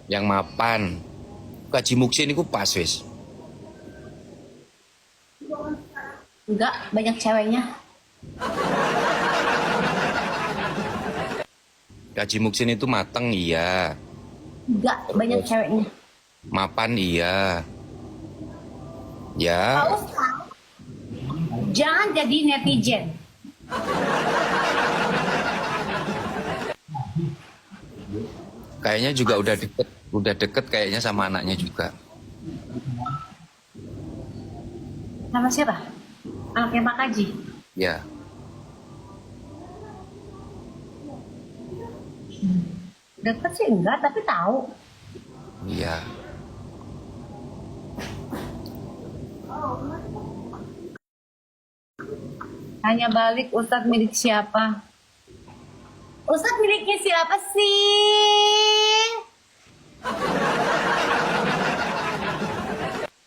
yang mapan. Kaji Muksin itu pas wis. Enggak, banyak ceweknya. Kaji Muksin itu mateng iya, Enggak, banyak ceweknya. mapan iya. Ya, Pak Ustadz, jangan jadi netizen. kayaknya juga udah deket kayaknya sama anaknya juga. Sama siapa? Anaknya Pak Kaji. Ya, Deket sih enggak, tapi tahu. iya. Hanya balik Ustadz milik siapa? Ustadz miliknya siapa sih?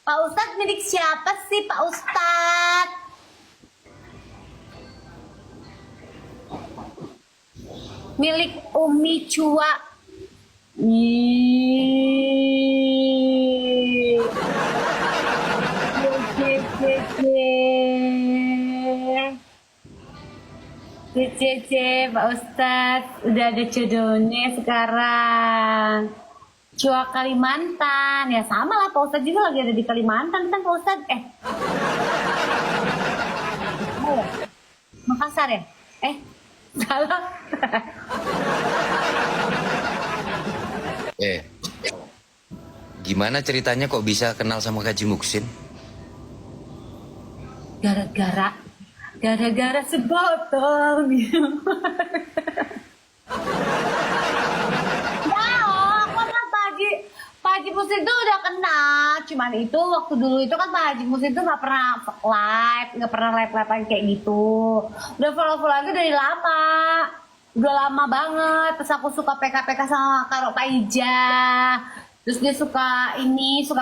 Pak Ustadz milik siapa sih Pak Ustadz? Milik Umi Cua. Ih. Cece, Pak Ustadz, udah ada jodohnya sekarang. Cua Kalimantan, ya sama lah Pak Ustadz juga lagi ada di Kalimantan kan Pak Ustadz. Oh, Makassar ya? Salah. Gimana ceritanya kok bisa kenal sama Kaji Muksin? Gara-gara sebotol minum. Pak Haji Musin tuh udah kenal, cuman itu waktu dulu itu kan Pak Haji Musin tuh nggak pernah live kayak gitu. Udah follow aja dari lama, udah lama banget. Terus aku suka PK sama Karo Pak Ija, terus dia suka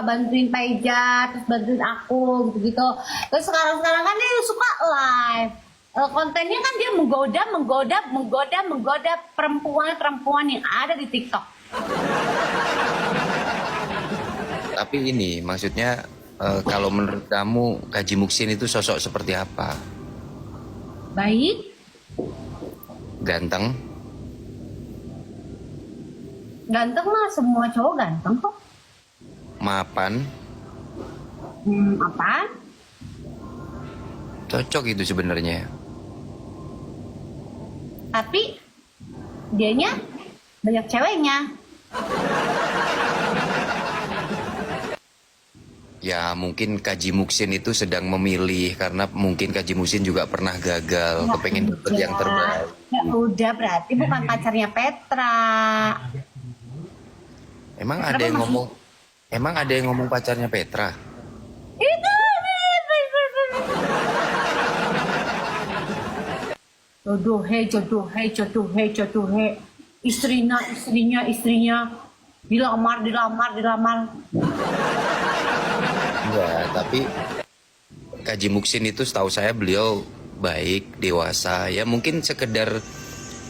bantuin Pak Ija, terus bantuin aku gitu. Terus sekarang kan dia suka live. Kontennya kan dia menggoda perempuan yang ada di TikTok. Tapi ini maksudnya kalau menurut kamu Kaji Muksin itu sosok seperti apa? Baik, Ganteng? ganteng mah semua cowok ganteng kok. Mapan? Apaan? Cocok itu sebenarnya. Tapi dianya banyak ceweknya. Ya mungkin Kaji Muksin itu sedang memilih karena mungkin Kaji Muksin juga pernah gagal, kepengen dapet yang terbaik. Ya udah, berarti bukan pacarnya Petra. Emang Petra ada yang masih- ngomong, emang ada yang ngomong pacarnya Petra? Itu. Jodoh he. Istrinya. Dilamar. Ya, tapi Kaji Muksin itu setahu saya beliau baik, dewasa. Ya mungkin sekedar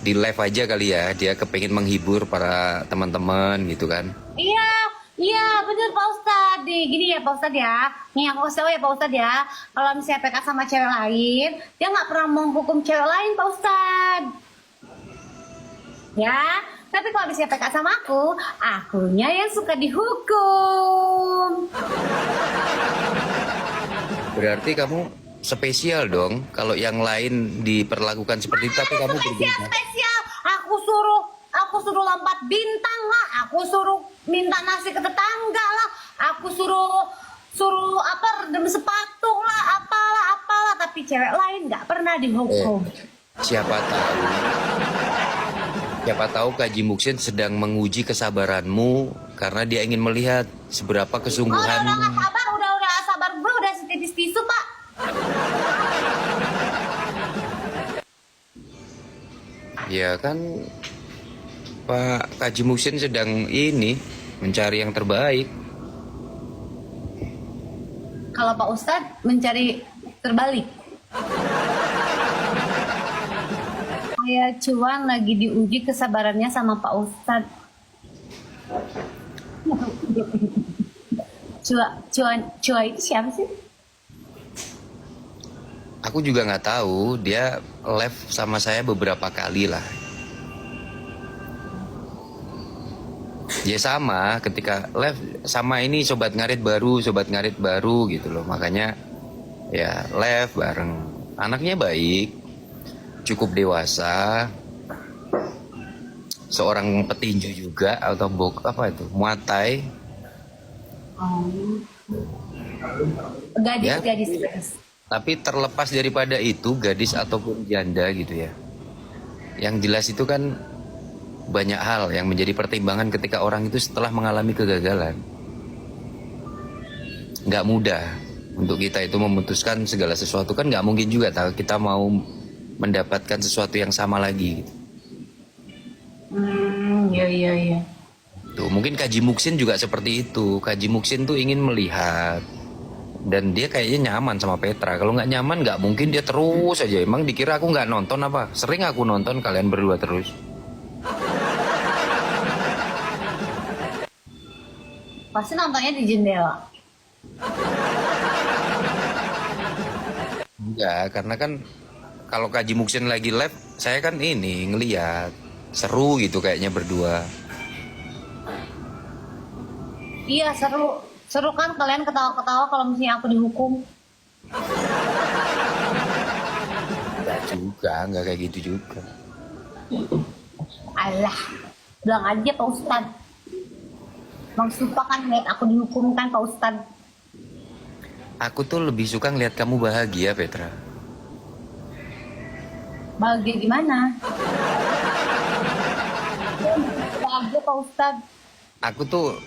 di live aja kali ya, dia kepengen menghibur para teman-teman gitu kan. Iya, bener Pak Ustadz. Gini ya Pak Ustadz ya. Nih aku kasih tau ya Pak Ustadz ya. Kalau misalnya PK sama cewek lain, dia nggak pernah menghukum cewek lain Pak Ustadz. Ya, tapi kalau misalnya PK sama akunya yang suka dihukum. Berarti kamu spesial dong kalau yang lain diperlakukan seperti itu tapi kamu berbeda. Spesial. Aku suruh lompat bintang lah. Aku suruh minta nasi ke tetangga lah. Aku suruh redem sepatu lah, apalah. Tapi cewek lain nggak pernah dihukum. Siapa tahu Kaji Muksin sedang menguji kesabaranmu karena dia ingin melihat seberapa Udah kesungguhan. nggak sabar, udah sabar bro, udah setipis tisu Pak. Ya kan Pak Kaji Muksin sedang ini mencari yang terbaik. Kalau Pak Ustadz mencari terbalik. Saya cuan lagi diuji kesabarannya sama Pak Ustadz. Cua itu siapa sih? Aku juga nggak tahu, dia live sama saya beberapa kali lah. Ya sama, ketika live sama ini sobat ngarit baru gitu loh. Makanya ya live bareng. Anaknya baik, cukup dewasa, seorang petinju juga atau apa itu, muatai. Oh. Gadis, Ya. gadis, gadis. Tapi terlepas daripada itu, gadis ataupun janda gitu ya. Yang jelas itu kan banyak hal yang menjadi pertimbangan ketika orang itu setelah mengalami kegagalan. Nggak mudah untuk kita itu memutuskan segala sesuatu, kan nggak mungkin juga tahu kita mau mendapatkan sesuatu yang sama lagi gitu. Iya, iya, iya. Tuh, mungkin Kaji Muksin juga seperti itu. Kaji Muksin tuh ingin melihat, dan dia kayaknya nyaman sama Petra. Kalau nggak nyaman nggak mungkin dia terus aja. Emang dikira aku nggak nonton apa? Sering aku nonton kalian berdua terus. Pasti nontonnya di jendela. Enggak, karena kan kalau Kaji Muksin lagi live, saya kan ini ngeliat seru gitu kayaknya berdua. Iya, seru. Seru kan kalian ketawa-ketawa kalau misalnya aku dihukum. Enggak juga, enggak kayak gitu juga. Alah, bilang aja Pak Ustad. Bang Supa kan lihat aku dihukum kan Pak Ustad. Aku tuh lebih suka ngeliat kamu bahagia, Petra. Bahagia gimana? Bahagia Pak Ustad. Aku tuh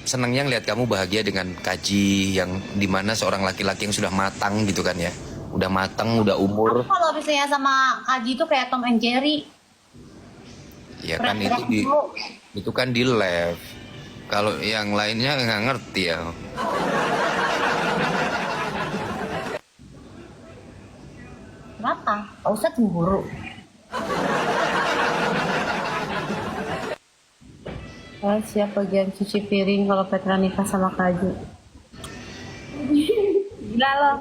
senengnya ngeliat kamu bahagia dengan Kaji, yang dimana seorang laki-laki yang sudah matang gitu kan ya. Udah matang, udah Aku umur. kalau misalnya sama Kaji itu kayak Tom and Jerry. Ya kan Teriak-teriak itu mulu. itu kan di live. Kalau yang lainnya nggak ngerti ya. Kenapa? Pak Ustad cemburu. Siap bagian cuci piring kalau Petra nikah sama Kaju. Gila loh.